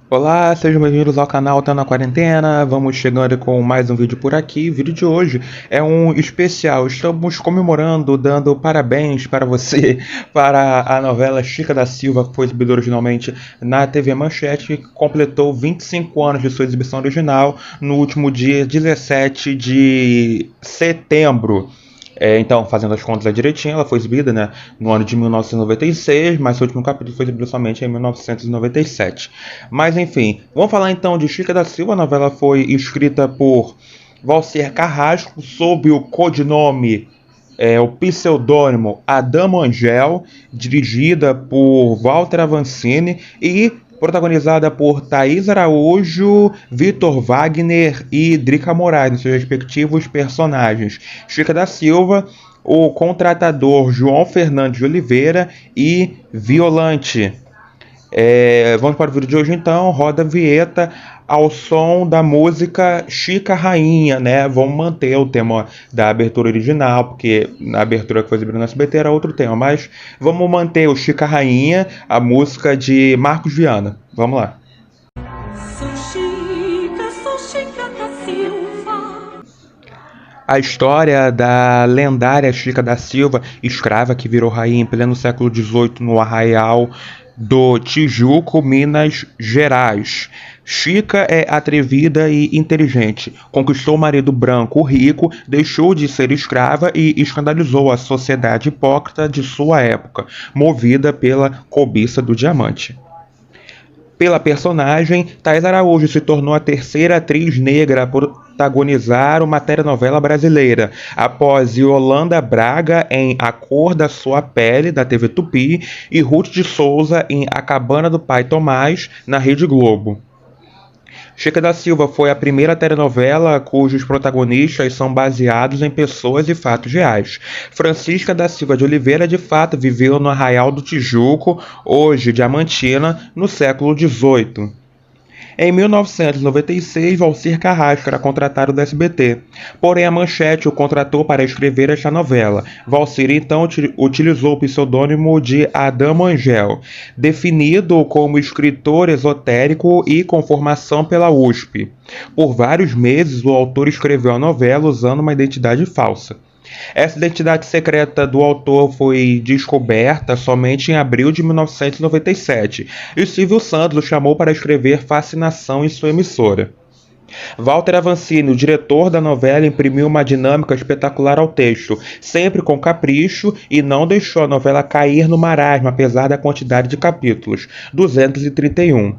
Olá, sejam bem-vindos ao canal Tá na Quarentena. Vamos chegando com mais um vídeo por aqui. O vídeo de hoje é um especial. Estamos comemorando, dando parabéns para você, para a novela Chica da Silva, que foi exibida originalmente na TV Manchete, que completou 25 anos de sua exibição original no último dia 17 de setembro. Então, fazendo as contas direitinho, ela foi exibida, né, no ano de 1996, mas o último capítulo foi exibido somente em 1997. Mas enfim, vamos falar então de Chica da Silva. A novela foi escrita por Valcer Carrasco, sob o codinome, o pseudônimo Adamo Angel, dirigida por Walter Avancini e protagonizada por Thaís Araújo, Vitor Wagner e Drica Moraes, nos seus respectivos personagens. Chica da Silva, o contratador João Fernandes de Oliveira e Violante. Vamos para o vídeo de hoje então. Roda a vinheta ao som da música Chica Rainha, né? Vamos manter o tema da abertura original, porque na abertura que foi exibida no SBT era outro tema, mas vamos manter o Chica Rainha, a música de Marcos Viana. Vamos lá. Sou Chica da Silva. A história da lendária Chica da Silva, escrava que virou rainha em pleno século XVIII no Arraial do Tijuco, Minas Gerais. Chica é atrevida e inteligente. Conquistou o marido branco rico, deixou de ser escrava e escandalizou a sociedade hipócrita de sua época, movida pela cobiça do diamante. Pela personagem, Thaís Araújo se tornou a terceira atriz negra a protagonizar uma telenovela brasileira, após Yolanda Braga em A Cor da Sua Pele, da TV Tupi, e Ruth de Souza em A Cabana do Pai Tomás, na Rede Globo. Chica da Silva foi a primeira telenovela cujos protagonistas são baseados em pessoas e fatos reais. Francisca da Silva de Oliveira de fato viveu no Arraial do Tijuco, hoje Diamantina, no século XVIII. Em 1996, Valcer Carrasco era contratado do SBT, porém a Manchete o contratou para escrever esta novela. Valcer então utilizou o pseudônimo de Adamo Angel, definido como escritor esotérico e com formação pela USP. Por vários meses, o autor escreveu a novela usando uma identidade falsa. Essa identidade secreta do autor foi descoberta somente em abril de 1997, e Silvio Santos o chamou para escrever Fascinação em sua emissora. Walter Avancini, o diretor da novela, imprimiu uma dinâmica espetacular ao texto, sempre com capricho, e não deixou a novela cair no marasmo, apesar da quantidade de capítulos, 231.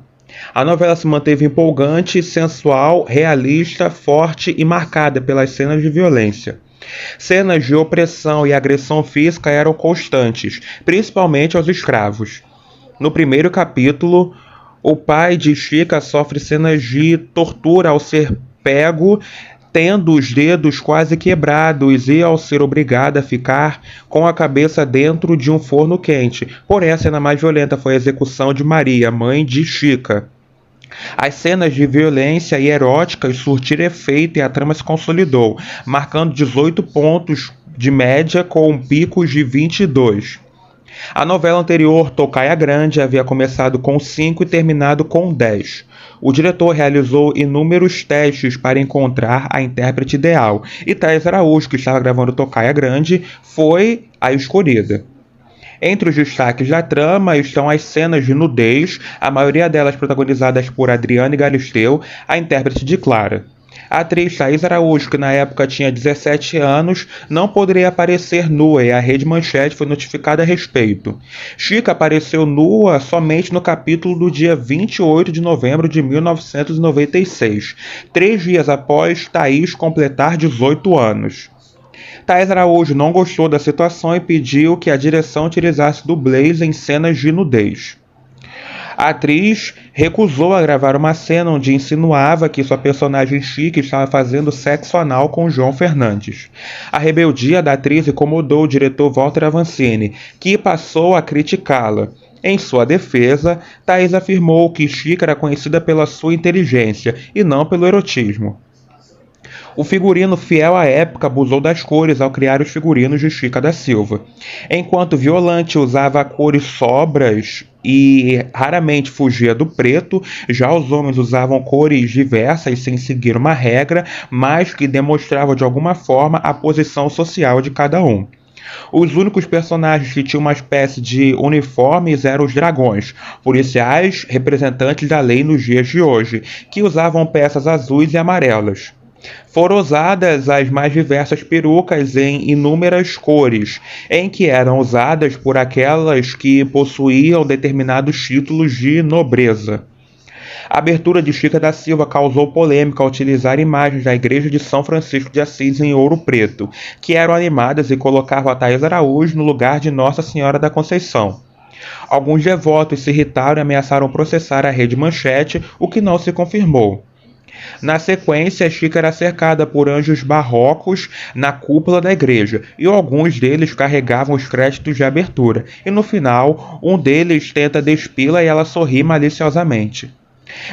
A novela se manteve empolgante, sensual, realista, forte e marcada pelas cenas de violência. Cenas de opressão e agressão física eram constantes, principalmente aos escravos. No primeiro capítulo, o pai de Chica sofre cenas de tortura ao ser pego, tendo os dedos quase quebrados e ao ser obrigado a ficar com a cabeça dentro de um forno quente. Porém, a cena mais violenta foi a execução de Maria, mãe de Chica. As cenas de violência e eróticas surtiram efeito e a trama se consolidou, marcando 18 pontos de média com picos de 22. A novela anterior, Tocaia Grande, havia começado com 5 e terminado com 10. O diretor realizou inúmeros testes para encontrar a intérprete ideal, e Thaís Araújo, que estava gravando Tocaia Grande, foi a escolhida. Entre os destaques da trama estão as cenas de nudez, a maioria delas protagonizadas por Adriane Galisteu, a intérprete de Clara. A atriz Thaís Araújo, que na época tinha 17 anos, não poderia aparecer nua e a Rede Manchete foi notificada a respeito. Chica apareceu nua somente no capítulo do dia 28 de novembro de 1996, 3 dias após Thaís completar 18 anos. Thaís Araújo não gostou da situação e pediu que a direção utilizasse dublês em cenas de nudez. A atriz recusou a gravar uma cena onde insinuava que sua personagem Chica estava fazendo sexo anal com João Fernandes. A rebeldia da atriz incomodou o diretor Walter Avancini, que passou a criticá-la. Em sua defesa, Thaís afirmou que Chica era conhecida pela sua inteligência e não pelo erotismo. O figurino, fiel à época, abusou das cores ao criar os figurinos de Chica da Silva. Enquanto Violante usava cores sobras e raramente fugia do preto. Já os homens usavam cores diversas sem seguir uma regra, mas que demonstravam de alguma forma a posição social de cada um. Os únicos personagens que tinham uma espécie de uniformes eram os dragões, policiais representantes da lei nos dias de hoje, que usavam peças azuis e amarelas. Foram usadas as mais diversas perucas em inúmeras cores, em que eram usadas por aquelas que possuíam determinados títulos de nobreza. A abertura de Chica da Silva causou polêmica ao utilizar imagens da Igreja de São Francisco de Assis em ouro preto, que eram animadas e colocavam a Thaís Araújo no lugar de Nossa Senhora da Conceição. Alguns devotos se irritaram e ameaçaram processar a Rede Manchete, o que não se confirmou. Na sequência, Chica era cercada por anjos barrocos na cúpula da igreja, e alguns deles carregavam os créditos de abertura, e no final, um deles tenta despí-la e ela sorri maliciosamente.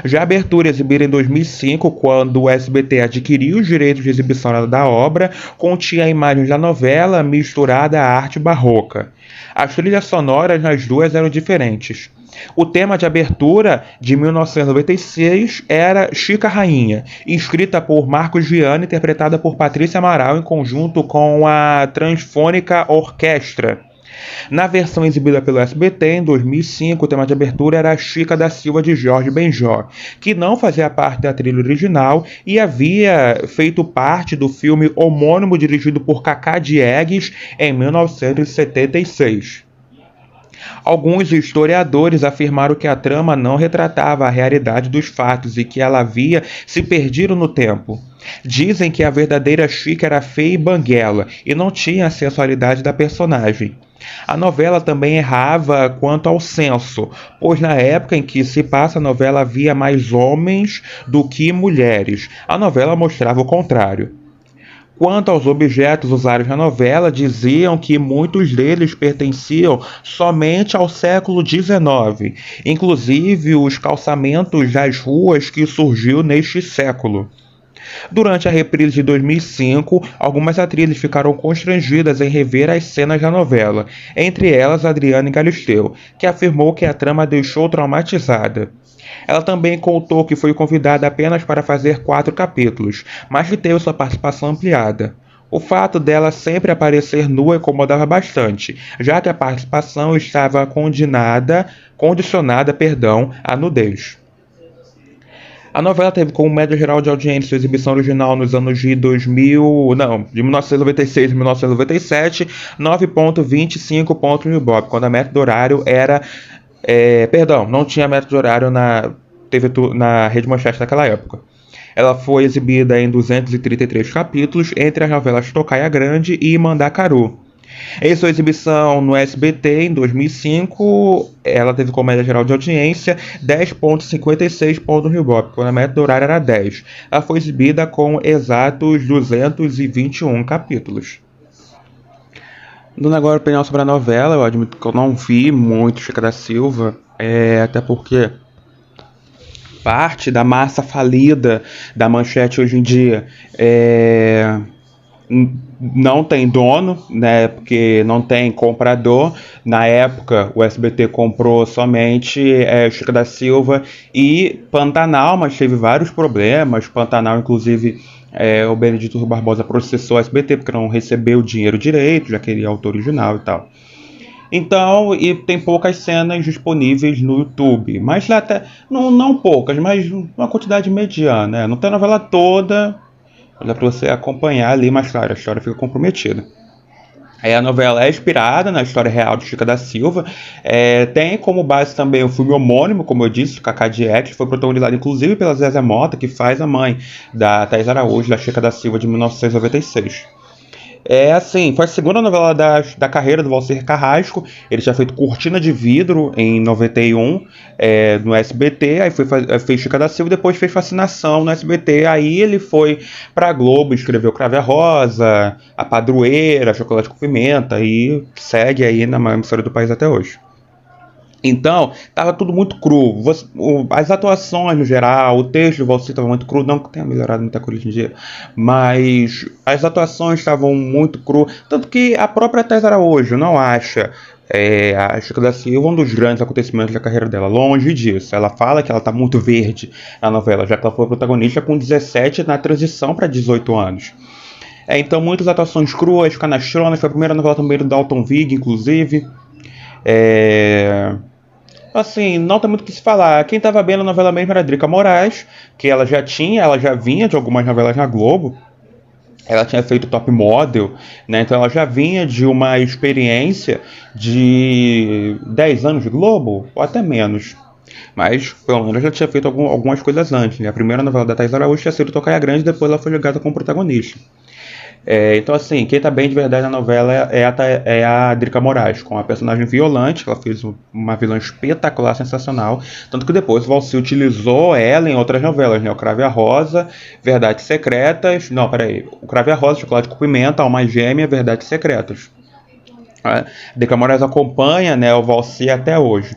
Já a abertura exibida em 2005, quando o SBT adquiriu os direitos de exibição da obra, continha imagens da novela misturada à arte barroca. As trilhas sonoras nas duas eram diferentes. O tema de abertura de 1996 era Chica Rainha, escrita por Marcos Viana e interpretada por Patrícia Amaral em conjunto com a Transfônica Orquestra. Na versão exibida pelo SBT em 2005, o tema de abertura era Chica da Silva de Jorge Benjor, que não fazia parte da trilha original e havia feito parte do filme homônimo dirigido por Cacá Diegues em 1976. Alguns historiadores afirmaram que a trama não retratava a realidade dos fatos e que ela havia se perdido no tempo. Dizem que a verdadeira Chica era feia e banguela e não tinha a sensualidade da personagem. A novela também errava quanto ao censo, pois na época em que se passa a novela havia mais homens do que mulheres. A novela mostrava o contrário. Quanto aos objetos usados na novela, diziam que muitos deles pertenciam somente ao século XIX, inclusive os calçamentos das ruas que surgiu neste século. Durante a reprise de 2005, algumas atrizes ficaram constrangidas em rever as cenas da novela, entre elas Adriane Galisteu, que afirmou que a trama a deixou traumatizada. Ela também contou que foi convidada apenas para fazer 4 capítulos, mas que teve sua participação ampliada. O fato dela sempre aparecer nua incomodava bastante, já que a participação estava condicionada à nudez. A novela teve como média geral de audiência sua exibição original nos anos de 1996 e 1997, 9,25 pontos no Ibope, quando a média do horário era... não tinha média de horário na Rede Manchete naquela época. Ela foi exibida em 233 capítulos, entre as novelas Tocaia Grande e Mandacaru. Em sua exibição no SBT em 2005, ela teve como média geral de audiência 10,56 pontos no Ibope, quando a média do horário era 10. Ela foi exibida com exatos 221 capítulos. Dando agora opinião sobre a novela, eu admito que eu não vi muito Chica da Silva, até porque parte da massa falida da Manchete hoje em dia não tem dono, né, porque não tem comprador. Na época, o SBT comprou somente Chica da Silva e Pantanal, mas teve vários problemas. Pantanal, inclusive, o Benedito Rui Barbosa processou o SBT porque não recebeu o dinheiro direito, já que ele é autor original e tal. Então, e tem poucas cenas disponíveis no YouTube, mas até, não poucas, mas uma quantidade mediana, né? Não tem a novela toda, dá para você acompanhar ali, mas claro, a história fica comprometida. A novela é inspirada na história real de Chica da Silva, tem como base também o filme homônimo, como eu disse, Cacá Diegues, que foi protagonizado inclusive pela Zézia Mota, que faz a mãe da Thaís Araújo, da Chica da Silva, de 1996. Foi a segunda novela da carreira do Walcer Carrasco. Ele tinha feito Cortina de Vidro em 91 no SBT, aí fez Chica da Silva e depois fez Fascinação no SBT. Aí ele foi pra Globo, escreveu Crave a Rosa, A Padroeira, Chocolate com Pimenta e segue aí na maior emissora do país até hoje. Então, estava tudo muito cru. As atuações no geral, o texto do Walcer estava muito cru, não que tenha melhorado muita coisa hoje em dia, mas as atuações estavam muito cru, tanto que a própria Thaís Araújo não acha A Chica da Silva, um dos grandes acontecimentos da carreira dela, longe disso. Ela fala que ela tá muito verde na novela, já que ela foi protagonista com 17 na transição para 18 anos. Então, muitas atuações cruas, canastronas, foi a primeira novela também do Dalton Vig, inclusive. Assim, não tem muito o que se falar. Quem estava bem na novela mesmo era a Drica Moraes, que ela já vinha de algumas novelas na Globo. Ela tinha feito Top Model, né? Então ela já vinha de uma experiência de 10 anos de Globo, ou até menos. Mas, pelo menos, já tinha feito algumas coisas antes, né? A primeira novela da Thaís Araújo tinha sido Tocaia Grande, depois ela foi ligada como protagonista. Então, assim, quem tá bem de verdade na novela é a Drica Moraes, com a personagem Violante, que ela fez uma vilã espetacular, sensacional. Tanto que depois o Valci utilizou ela em outras novelas, né? O Cravo e a Rosa, Verdades Secretas. Não, peraí. O Cravo e a Rosa, Chocolate com Pimenta, Alma Gêmea, Verdades Secretas. A Drica Moraes acompanha, né, o Valci até hoje.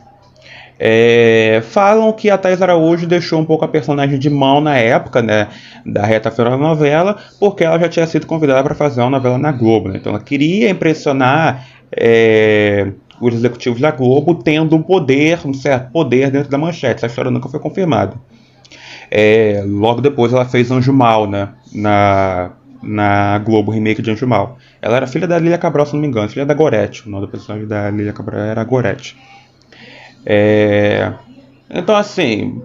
Falam que a Thaís Araújo deixou um pouco a personagem de mão na época, né, da reta final da novela, porque ela já tinha sido convidada para fazer uma novela na Globo, né? Então ela queria impressionar os executivos da Globo, tendo um certo poder dentro da Manchete. Essa história nunca foi confirmada. Logo depois ela fez Anjo Mal, né, na Globo, remake de Anjo Mal. Ela era filha da Lília Cabral, se não me engano, filha da Gorete. O nome do personagem da Lília Cabral era Gorete. Então, assim,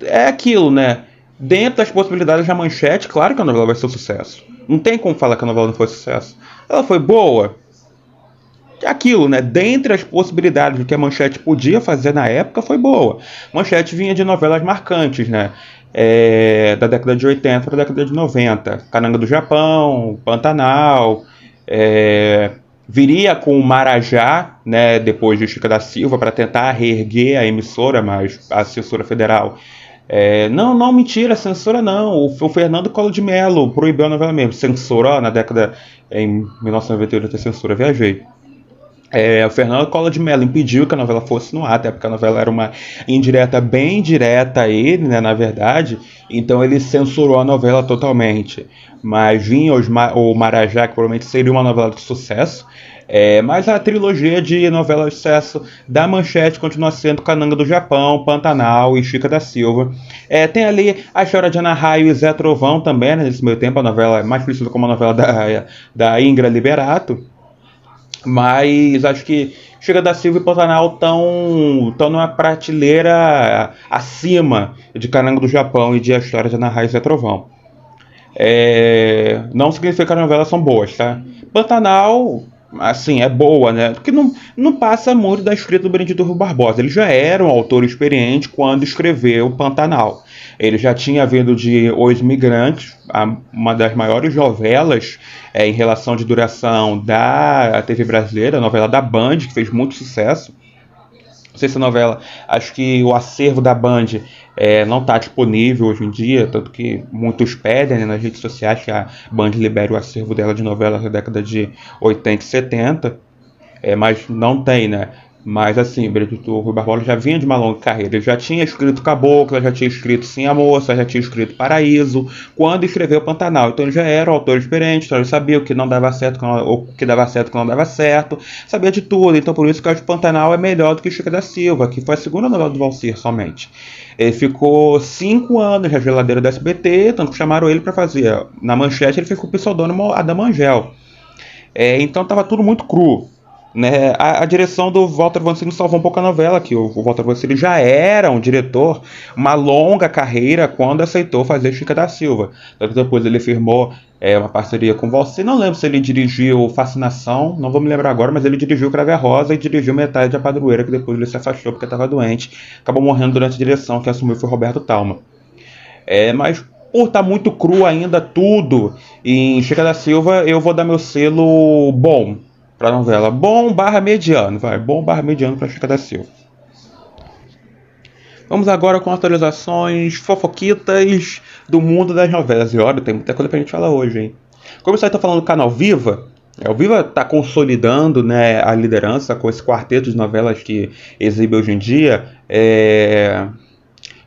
é aquilo, né? Dentro das possibilidades da Manchete, claro que a novela vai ser um sucesso. Não tem como falar que a novela não foi sucesso. Ela foi boa. É aquilo, né? Dentre as possibilidades do que a Manchete podia fazer na época, foi boa. Manchete vinha de novelas marcantes, né? Da década de 80 para a década de 90. Cananga do Japão, Pantanal, viria com o Marajá, né, depois de Chica da Silva, para tentar reerguer a emissora, mas a censura federal não, mentira, censura não. O Fernando Collor de Mello proibiu a novela mesmo. Censura, em 1998 a censura, viajei. O Fernando Collor de Mello impediu que a novela fosse no ar, até porque a novela era uma indireta bem direta a ele, né, na verdade. Então ele censurou a novela totalmente. Mas vinha o Marajá, que provavelmente seria uma novela de sucesso. Mas a trilogia de novelas de sucesso da Manchete continua sendo Cananga do Japão, Pantanal e Chica da Silva. Tem ali a história de Ana Raio e Zé Trovão também, né, nesse meio tempo, a novela mais conhecida como a novela da Ingra Liberato. Mas acho que Chica da Silva e Pantanal estão numa prateleira acima de Cananga do Japão e de A História de Ana Raio e Zé Trovão. Não significa que as novelas são boas, tá? Pantanal, assim, é boa, né? Porque não passa muito da escrita do Benedito Rui Barbosa. Ele já era um autor experiente quando escreveu Pantanal. Ele já tinha vindo de Os Imigrantes, uma das maiores novelas em relação de duração da TV brasileira, a novela da Band, que fez muito sucesso. Não sei se a novela, acho que o acervo da Band não está disponível hoje em dia, tanto que muitos pedem, né, nas redes sociais que a Band libere o acervo dela de novelas da década de 80 e 70, mas não tem, né? Mas assim, o Benedito Rui Barbosa já vinha de uma longa carreira. Ele já tinha escrito Cabocla, já tinha escrito Sim a Moça, já tinha escrito Paraíso, quando escreveu Pantanal. Então ele já era um autor experiente, então ele sabia o que não dava certo, o que dava certo, o que não dava certo, sabia de tudo. Então por isso que eu acho que Pantanal é melhor do que Chica da Silva, que foi a segunda novela do Valcir somente. Ele ficou 5 anos na geladeira da SBT, tanto que chamaram ele para fazer. Na Manchete ele ficou com o pseudônimo Adamangel. Então estava tudo muito cru. Né, a direção do Walter Vancini salvou um pouco a novela, que o Walter Vancini já era um diretor, uma longa carreira quando aceitou fazer Chica da Silva. Depois ele firmou uma parceria com o Valcini, não lembro se ele dirigiu Fascinação, não vou me lembrar agora, mas ele dirigiu Crave a Rosa e dirigiu Metade da Padroeira, que depois ele se afastou porque estava doente, acabou morrendo durante a direção, que assumiu foi Roberto Talma. Mas por estar muito cru ainda tudo, em Chica da Silva eu vou dar meu selo bom pra novela. Bom/mediano, vai. Bom/mediano pra Chica da Silva. Vamos agora com atualizações fofoquitas do mundo das novelas. E olha, tem muita coisa pra gente falar hoje, hein? Como você está falando do canal Viva, o Viva está consolidando, né, a liderança com esse quarteto de novelas que exibe hoje em dia.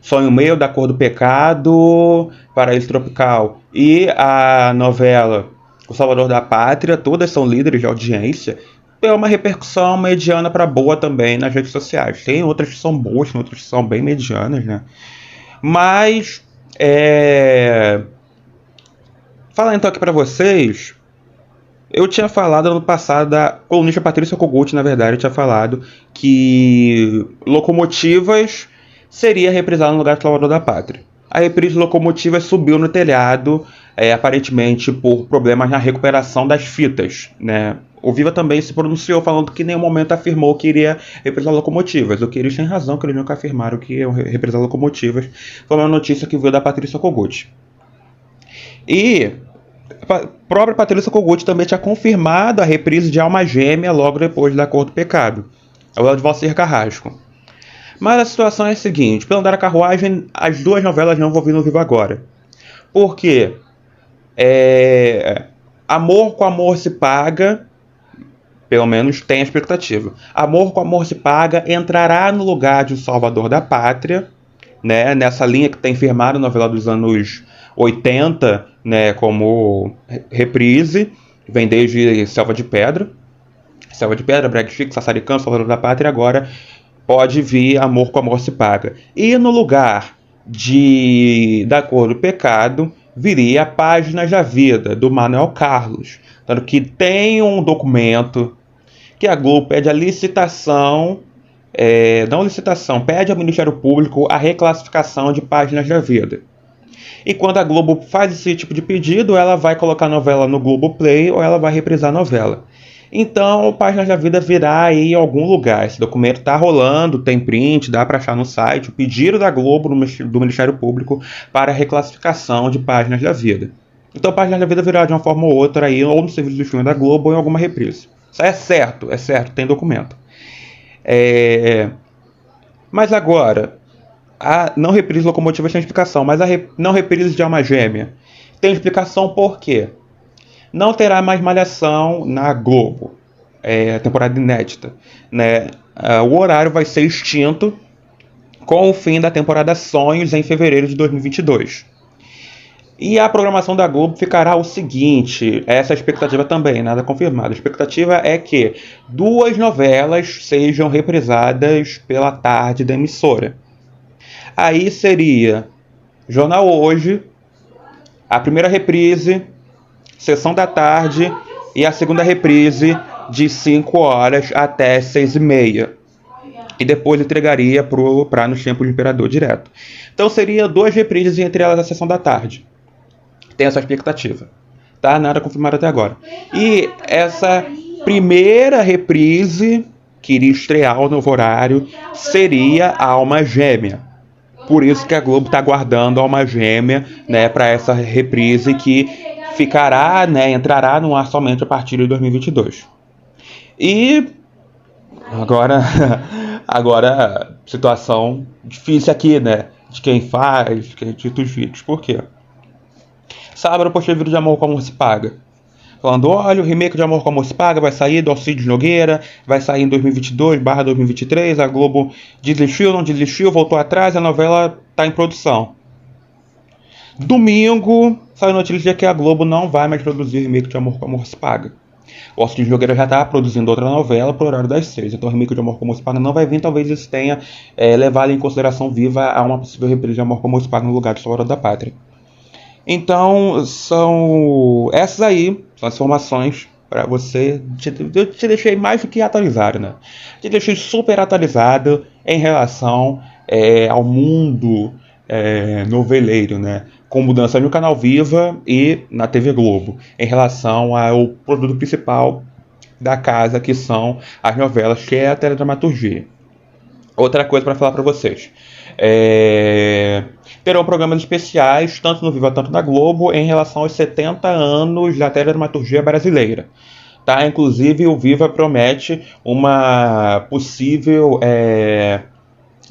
Sonho Meu, Da Cor do Pecado, Paraíso Tropical e a novela O Salvador da Pátria, todas são líderes de audiência. tem uma repercussão mediana para boa também nas redes sociais. Tem outras que são boas, tem outras que são bem medianas, né? Mas, falar então aqui para vocês, eu tinha falado ano passado, da colunista Patrícia Kogut, na verdade, eu tinha falado que Locomotivas seria reprisado no lugar de Salvador da Pátria. A reprise de Locomotivas subiu no telhado, aparentemente por problemas na recuperação das fitas, né? O Viva também se pronunciou falando que em nenhum momento afirmou que iria reprisar Locomotivas. O que eles têm razão, que eles nunca afirmaram que iam reprisar Locomotivas. Foi uma notícia que veio da Patrícia Kogut. E a própria Patrícia Kogut também tinha confirmado a reprise de Alma Gêmea logo depois da Cor do Pecado, a de Valcir Carrasco. Mas a situação é a seguinte: pelo andar da carruagem, as duas novelas não vão vir no Viva agora. Por quê? Amor com Amor se Paga, pelo menos tem a expectativa. Amor com Amor se Paga entrará no lugar de O Salvador da Pátria, né, nessa linha que tem firmado a novela dos anos 80, né, como reprise. Vem desde Selva de Pedra, Brega Chico, Sassaricão, Salvador da Pátria, agora pode vir Amor com Amor se Paga. E no lugar da Cor do Pecado viria Páginas da Vida, do Manuel Carlos. Tanto que tem um documento que a Globo pede a licitação, pede ao Ministério Público a reclassificação de Páginas da Vida. E quando a Globo faz esse tipo de pedido, ela vai colocar a novela no Globoplay ou ela vai reprisar a novela. Então, Páginas da Vida virá aí em algum lugar. Esse documento está rolando, tem print, dá para achar no site. O pedido da Globo, do Ministério Público, para a reclassificação de Páginas da Vida. Então, Páginas da Vida virá de uma forma ou outra aí, ou no serviço de streaming da Globo ou em alguma reprise. Isso é certo, tem documento. Mas agora, a não reprise de Locomotivas tem explicação, mas a não reprise de Alma Gêmea tem explicação por quê? Não terá mais Malhação na Globo, temporada inédita, né? O horário vai ser extinto com o fim da temporada Sonhos em fevereiro de 2022. E a programação da Globo ficará o seguinte, essa é a expectativa também, nada confirmado. A expectativa é que 2 novelas sejam reprisadas pela tarde da emissora. Aí seria Jornal Hoje, a primeira reprise, Sessão da Tarde, e a segunda reprise de 5 horas até 6h30. E depois entregaria para nos tempos do Imperador direto. Então seria 2 reprises, entre elas a Sessão da Tarde. Tem essa expectativa. Tá? Nada confirmado até agora. E essa primeira reprise, que iria estrear o novo horário, seria a Alma Gêmea. Por isso que a Globo está aguardando a Alma Gêmea, né, para essa reprise que ficará, né, entrará no ar somente a partir de 2022. E agora situação difícil aqui, né, de quem faz, quem edita os vídeos. Por quê? Sábado eu postei vídeo de Amor com Amor se Paga, falando, olha, o remake de Amor com Amor se Paga vai sair do Alcides Nogueira, vai sair em 2022/2023, a Globo desistiu, não desistiu, voltou atrás, a novela está em produção. Domingo, saiu notícia que a Globo não vai mais produzir remake de Amor com Amor se Paga. O Alcides Nogueira já está produzindo outra novela por horário das 6, então o remake de Amor com Amor se Paga não vai vir, talvez isso tenha levado em consideração viva a uma possível reprise de Amor com Amor se Paga no lugar de Salvador da Pátria. Então, são essas aí, são as informações para você. Eu te deixei mais do que atualizado, né? Te deixei super atualizado em relação ao mundo noveleiro, né? Com mudança no canal Viva e na TV Globo, em relação ao produto principal da casa, que são as novelas, que é a teledramaturgia. Outra coisa para falar para vocês. Terão programas especiais, tanto no Viva quanto na Globo, em relação aos 70 anos da teledramaturgia brasileira. Tá? Inclusive, o Viva promete uma possível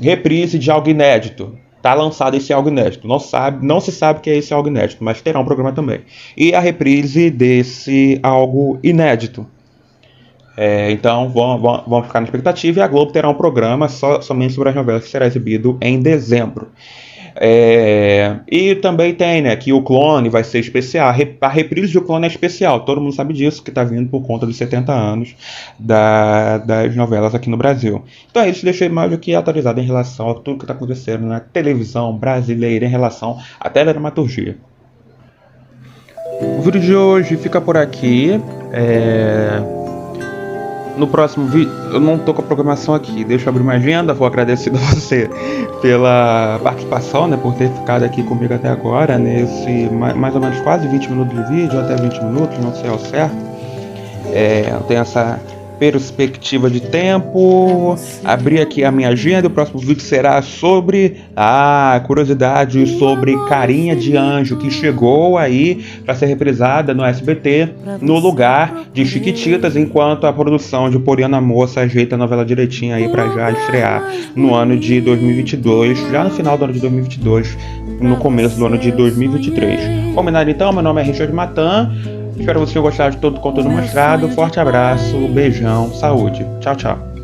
reprise de algo inédito. Está lançado esse algo inédito. Não se sabe o que é esse algo inédito, mas terá um programa também. E a reprise desse algo inédito. Então vão ficar na expectativa, e a Globo terá um programa somente sobre as novelas, que será exibido em dezembro. E também tem, né, que o Clone vai ser especial. A reprise do Clone é especial. Todo mundo sabe disso, que tá vindo por conta dos 70 anos das novelas aqui no Brasil. Então é isso, deixei mais do que atualizado em relação a tudo que está acontecendo na televisão brasileira em relação à teledramaturgia. O vídeo de hoje fica por aqui. No próximo vídeo, eu não tô com a programação aqui, deixa eu abrir uma agenda. Vou agradecer a você pela participação, né, por ter ficado aqui comigo até agora, nesse mais ou menos quase 20 minutos de vídeo, até 20 minutos, não sei ao certo. Eu tenho essa perspectiva de tempo. Abri aqui a minha agenda. O próximo vídeo será sobre curiosidade sobre Carinha de Anjo, que chegou aí para ser reprisada no SBT no lugar de Chiquititas, enquanto a produção de Poliana Moça ajeita a novela direitinho aí para já estrear no ano de 2022, já no final do ano de 2022, no começo do ano de 2023. Combinado então? Meu nome é Richard Matan. Espero que vocês tenham gostado de todo o conteúdo mostrado. Forte abraço, beijão, saúde. Tchau, tchau.